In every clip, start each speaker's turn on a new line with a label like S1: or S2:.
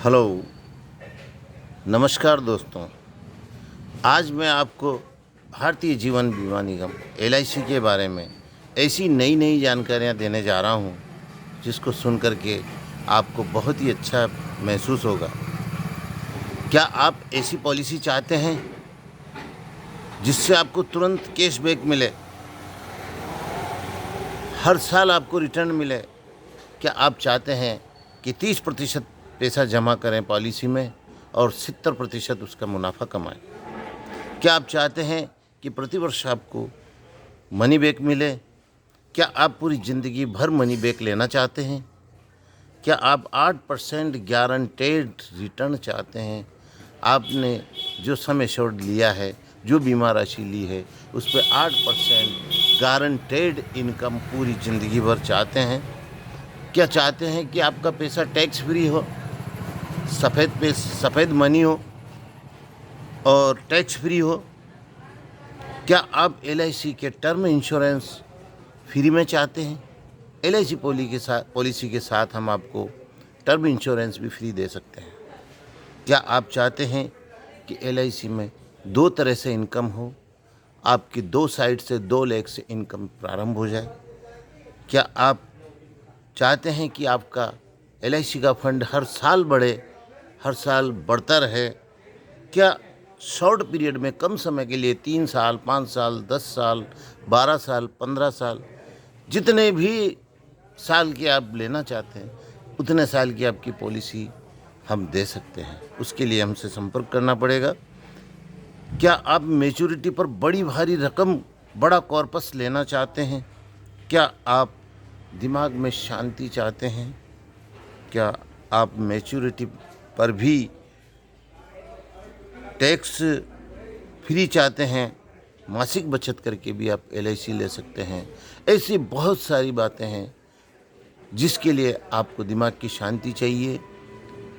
S1: Hello, नमस्कार दोस्तों। आज मैं आपको भारतीय जीवन बीमा निगम एलआईसी के बारे में ऐसी नई नई जानकारियां देने जा रहा हूं, जिसको सुन कर के आपको बहुत ही अच्छा महसूस होगा। क्या आप ऐसी पॉलिसी चाहते हैं जिससे आपको तुरंत कैशबैक मिले, हर साल आपको रिटर्न मिले? क्या आप चाहते हैं कि 30% पैसा जमा करें पॉलिसी में और 70% उसका मुनाफा कमाएं? क्या आप चाहते हैं कि प्रतिवर्ष आपको मनी बैक मिले? क्या आप पूरी ज़िंदगी भर मनी बैक लेना चाहते हैं? क्या आप 8% गारंटेड रिटर्न चाहते हैं? आपने जो सम एश्योर्ड लिया है, जो बीमा राशि ली है, उस पर 8% गारंटेड इनकम पूरी ज़िंदगी भर चाहते हैं? क्या चाहते हैं कि आपका पैसा टैक्स फ्री हो, सफ़ेद मनी हो और टैक्स फ्री हो? क्या आप एलआईसी के टर्म इंश्योरेंस फ्री में चाहते हैं? एलआईसी पॉलिसी के साथ हम आपको टर्म इंश्योरेंस भी फ्री दे सकते हैं। क्या आप चाहते हैं कि एलआईसी में 2 तरह से इनकम हो, आपकी 2 साइड से 2 लेग से इनकम प्रारंभ हो जाए? क्या आप चाहते हैं कि आपका एलआईसी का फंड हर साल बढ़े, हर साल बढ़ता रहे? क्या शॉर्ट पीरियड में कम समय के लिए 3 साल, 5 साल, 10 साल, 12 साल, 15 साल, जितने भी साल की आप लेना चाहते हैं, उतने साल की आपकी पॉलिसी हम दे सकते हैं। उसके लिए हमसे संपर्क करना पड़ेगा। क्या आप मैच्योरिटी पर बड़ी भारी रकम, बड़ा कॉर्पस लेना चाहते हैं? क्या आप दिमाग में शांति चाहते हैं? क्या आप मैच्योरिटी पर भी टैक्स फ्री चाहते हैं? मासिक बचत करके भी आप एलआईसी ले सकते हैं। ऐसी बहुत सारी बातें हैं जिसके लिए आपको दिमाग की शांति चाहिए,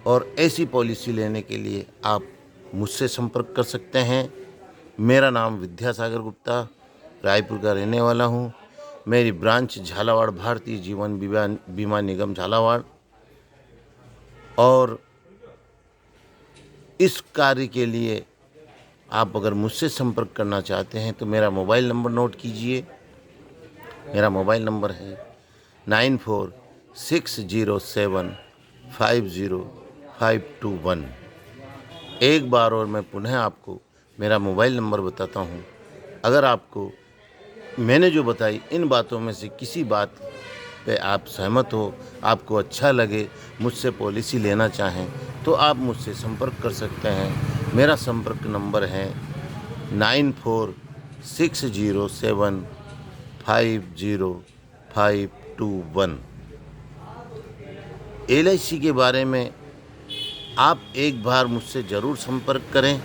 S1: और ऐसी पॉलिसी लेने के लिए आप मुझसे संपर्क कर सकते हैं। मेरा नाम विद्यासागर गुप्ता, रायपुर का रहने वाला हूँ। मेरी ब्रांच झालावाड़, भारतीय जीवन बीमा निगम झालावाड़। और इस कार्य के लिए आप अगर मुझसे संपर्क करना चाहते हैं तो मेरा मोबाइल नंबर नोट कीजिए। मेरा मोबाइल नंबर है 9460750521। एक बार और मैं पुनः आपको मेरा मोबाइल नंबर बताता हूँ। अगर आपको मैंने जो बताई इन बातों में से किसी बात पे आप सहमत हो, आपको अच्छा लगे, मुझसे पॉलिसी लेना चाहें, तो आप मुझसे संपर्क कर सकते हैं। मेरा संपर्क नंबर है 9460750521। एलआईसी के बारे में आप एक बार मुझसे ज़रूर संपर्क करें,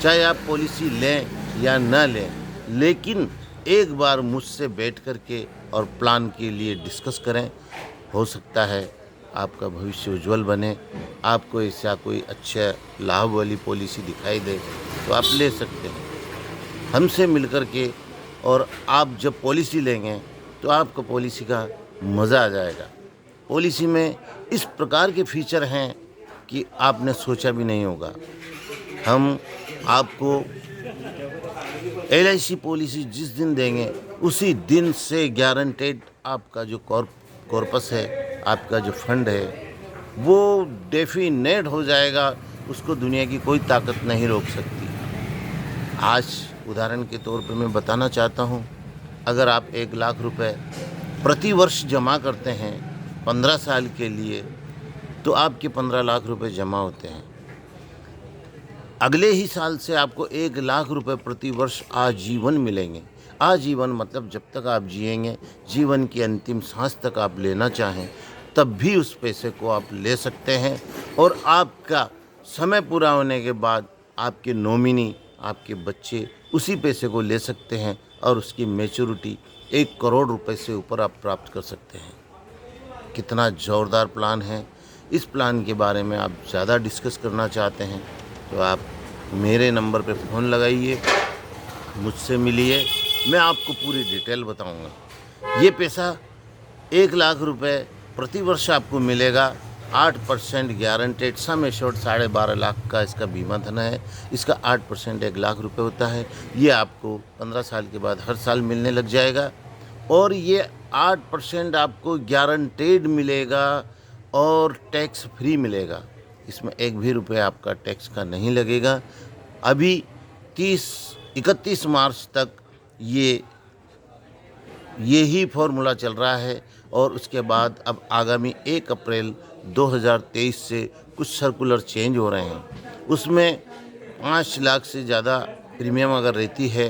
S1: चाहे आप पॉलिसी लें या न लें, लेकिन एक बार मुझसे बैठ कर के और प्लान के लिए डिस्कस करें। हो सकता है आपका भविष्य उज्जवल बने। आपको ऐसा कोई अच्छा लाभ वाली पॉलिसी दिखाई दे तो आप ले सकते हैं हमसे मिल कर के। और आप जब पॉलिसी लेंगे तो आपको पॉलिसी का मज़ा आ जाएगा। पॉलिसी में इस प्रकार के फीचर हैं कि आपने सोचा भी नहीं होगा। हम आपको एलआईसी पॉलिसी जिस दिन देंगे उसी दिन से गारंटेड आपका जो कॉर्पस है, आपका जो फंड है, वो डेफिनेट हो जाएगा। उसको दुनिया की कोई ताकत नहीं रोक सकती। आज उदाहरण के तौर पर मैं बताना चाहता हूँ, अगर आप 1 लाख रुपए प्रति वर्ष जमा करते हैं 15 साल के लिए, तो आपके 15 लाख रुपए जमा होते हैं। अगले ही साल से आपको 1 लाख रुपए प्रति वर्ष आजीवन मिलेंगे। आजीवन मतलब जब तक आप जिएंगे, जीवन की अंतिम सांस तक आप लेना चाहें तब भी उस पैसे को आप ले सकते हैं। और आपका समय पूरा होने के बाद आपके नॉमिनी, आपके बच्चे उसी पैसे को ले सकते हैं और उसकी मैच्योरिटी 1 करोड़ रुपए से ऊपर आप प्राप्त कर सकते हैं। कितना ज़ोरदार प्लान है। इस प्लान के बारे में आप ज़्यादा डिस्कस करना चाहते हैं तो आप मेरे नंबर पे फ़ोन लगाइए, मुझसे मिलिए, मैं आपको पूरी डिटेल बताऊंगा। ये पैसा 1 लाख रुपए प्रति वर्ष आपको मिलेगा 8% गारंटेड सम एश्योर्ड 12.5 लाख का इसका बीमा धन है। इसका 8% 1 लाख रुपए होता है। ये आपको 15 साल के बाद हर साल मिलने लग जाएगा और ये 8% आपको गारंटेड मिलेगा और टैक्स फ्री मिलेगा। इसमें एक भी रुपये आपका टैक्स का नहीं लगेगा। अभी 31 मार्च तक ये ही फॉर्मूला चल रहा है और उसके बाद अब आगामी 1 अप्रैल 2023 से कुछ सर्कुलर चेंज हो रहे हैं। उसमें 5 लाख से ज़्यादा प्रीमियम अगर रहती है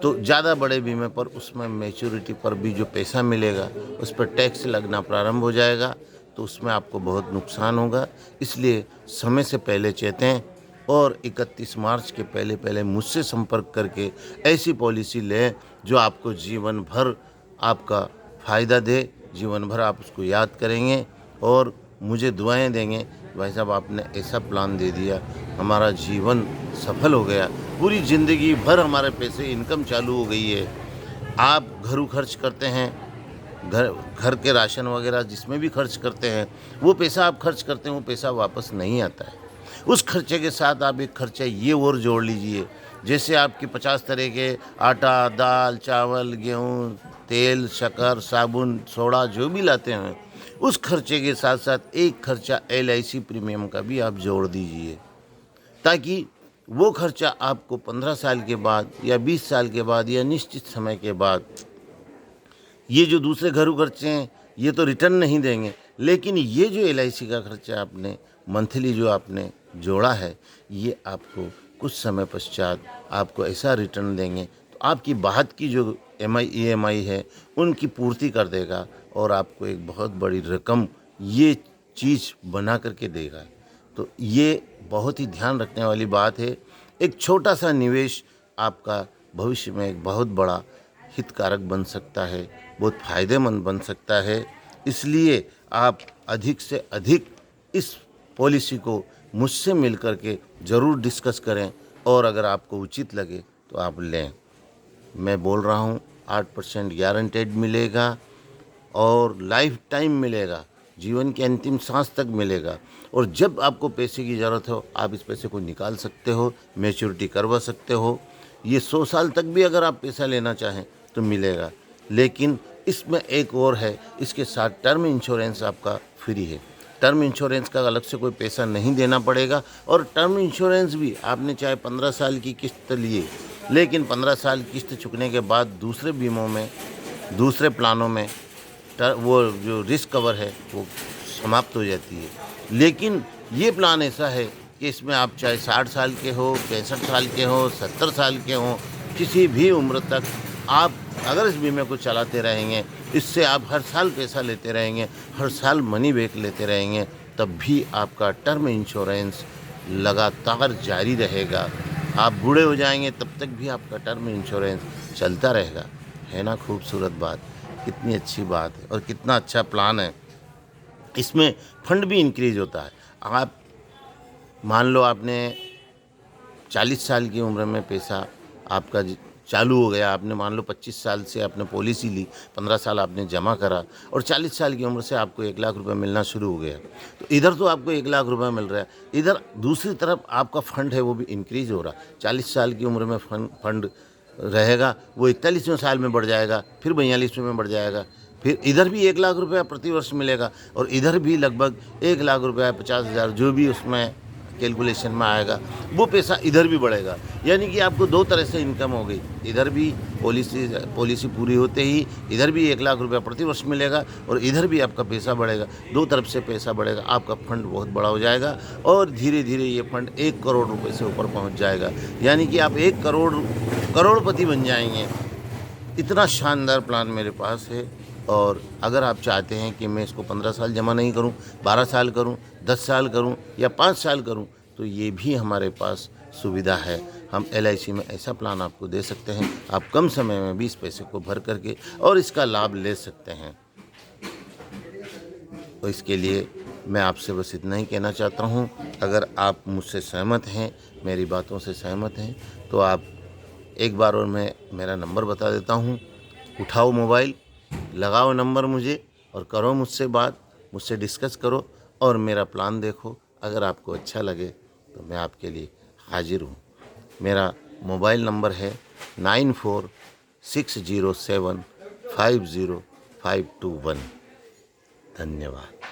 S1: तो ज़्यादा बड़े बीमे पर उसमें मैच्योरिटी पर भी जो पैसा मिलेगा उस पर टैक्स लगना प्रारंभ हो जाएगा, तो उसमें आपको बहुत नुकसान होगा। इसलिए समय से पहले चेतें और 31 मार्च के पहले पहले मुझसे संपर्क करके ऐसी पॉलिसी लें जो आपको जीवन भर आपका फ़ायदा दे, जीवन भर आप उसको याद करेंगे और मुझे दुआएं देंगे। भाई साहब आपने ऐसा प्लान दे दिया, हमारा जीवन सफल हो गया, पूरी ज़िंदगी भर हमारे पैसे इनकम चालू हो गई है। आप घरू खर्च करते हैं, घर के राशन वगैरह जिसमें भी खर्च करते हैं, वो पैसा आप खर्च करते हैं, वो पैसा वापस नहीं आता है। उस खर्चे के साथ आप एक खर्चा ये और जोड़ लीजिए, जैसे आपकी 50 तरह के आटा, दाल, चावल, गेहूँ, तेल, शक्कर, साबुन, सोडा जो भी लाते हैं, उस खर्चे के साथ साथ एक खर्चा LIC प्रीमियम का भी आप जोड़ दीजिए, ताकि वो खर्चा आपको 15 साल के बाद या 20 साल के बाद या निश्चित समय के बाद, ये जो दूसरे घरेलू खर्चे हैं ये तो रिटर्न नहीं देंगे, लेकिन ये जो LIC का खर्चा आपने मंथली जो आपने जोड़ा है, ये आपको कुछ समय पश्चात आपको ऐसा रिटर्न देंगे तो आपकी बाद की जो EMI है उनकी पूर्ति कर देगा और आपको एक बहुत बड़ी रकम ये चीज़ बना करके देगा। तो ये बहुत ही ध्यान रखने वाली बात है। एक छोटा सा निवेश आपका भविष्य में एक बहुत बड़ा हितकारक बन सकता है, बहुत फ़ायदेमंद बन सकता है। इसलिए आप अधिक से अधिक इस पॉलिसी को मुझसे मिल कर के ज़रूर डिस्कस करें और अगर आपको उचित लगे तो आप लें। मैं बोल रहा हूँ 8% गारंटेड मिलेगा और लाइफ टाइम मिलेगा, जीवन की अंतिम सांस तक मिलेगा और जब आपको पैसे की ज़रूरत हो आप इस पैसे को निकाल सकते हो, मैच्योरिटी करवा सकते हो। ये 100 साल तक भी अगर आप पैसा लेना चाहें तो मिलेगा। लेकिन इसमें एक और है, इसके साथ टर्म इंश्योरेंस आपका फ्री है। टर्म इंश्योरेंस का अलग से कोई पैसा नहीं देना पड़ेगा और टर्म इंश्योरेंस भी आपने चाहे 15 साल की किस्त लिए, लेकिन 15 साल किस्त चुकने के बाद दूसरे बीमों में, दूसरे प्लानों में वो जो रिस्क कवर है वो समाप्त हो जाती है। लेकिन ये प्लान ऐसा है कि इसमें आप चाहे 60 साल के हो, 65 साल के हो, 70 साल के हो, किसी भी उम्र तक आप अगर इस बीमे को चलाते रहेंगे, इससे आप हर साल पैसा लेते रहेंगे, हर साल मनी बैक लेते रहेंगे, तब भी आपका टर्म इंश्योरेंस लगातार जारी रहेगा। आप बूढ़े हो जाएंगे तब तक भी आपका टर्म इंश्योरेंस चलता रहेगा। है ना खूबसूरत बात, कितनी अच्छी बात है और कितना अच्छा प्लान है। इसमें फंड भी इंक्रीज होता है। आप मान लो आपने 40 साल की उम्र में पैसा आपका चालू हो गया, आपने मान लो 25 साल से आपने पॉलिसी ली, 15 साल आपने जमा करा और 40 साल की उम्र से आपको 1 लाख रुपए मिलना शुरू हो गया, तो इधर तो आपको 1 लाख रुपए मिल रहा है, इधर दूसरी तरफ आपका फ़ंड है वो भी इंक्रीज़ हो रहा है। 40 साल की उम्र में फंड रहेगा वो 41वें साल में बढ़ जाएगा, फिर 42वें में बढ़ जाएगा, फिर इधर भी 1 लाख रुपया प्रति वर्ष मिलेगा और इधर भी लगभग 1 लाख रुपया 50,000 जो भी उसमें कैलकुलेशन में आएगा वो पैसा इधर भी बढ़ेगा। यानी कि आपको 2 तरह से इनकम हो गई, इधर भी पॉलिसी पूरी होते ही इधर भी 1 लाख रुपया प्रति वर्ष मिलेगा और इधर भी आपका पैसा बढ़ेगा, 2 तरफ से पैसा बढ़ेगा, आपका फंड बहुत बड़ा हो जाएगा और धीरे धीरे ये फंड 1 करोड़ रुपये से ऊपर पहुँच जाएगा। यानी कि आप 1 करोड़पति बन जाएंगे। इतना शानदार प्लान मेरे पास है और अगर आप चाहते हैं कि मैं इसको 15 साल जमा नहीं करूं, 12 साल करूं, 10 साल करूं या 5 साल करूं, तो ये भी हमारे पास सुविधा है। हम LIC में ऐसा प्लान आपको दे सकते हैं, आप कम समय में 20 पैसे को भर करके और इसका लाभ ले सकते हैं। तो इसके लिए मैं आपसे बस इतना ही कहना चाहता हूँ, अगर आप मुझसे सहमत हैं, मेरी बातों से सहमत हैं, तो आप एक बार और मैं मेरा नंबर बता देता हूँ। उठाओ मोबाइल, लगाओ नंबर मुझे और करो मुझसे बात। मुझसे डिस्कस करो और मेरा प्लान देखो। अगर आपको अच्छा लगे तो मैं आपके लिए हाजिर हूँ। मेरा मोबाइल नंबर है 9460750521। धन्यवाद।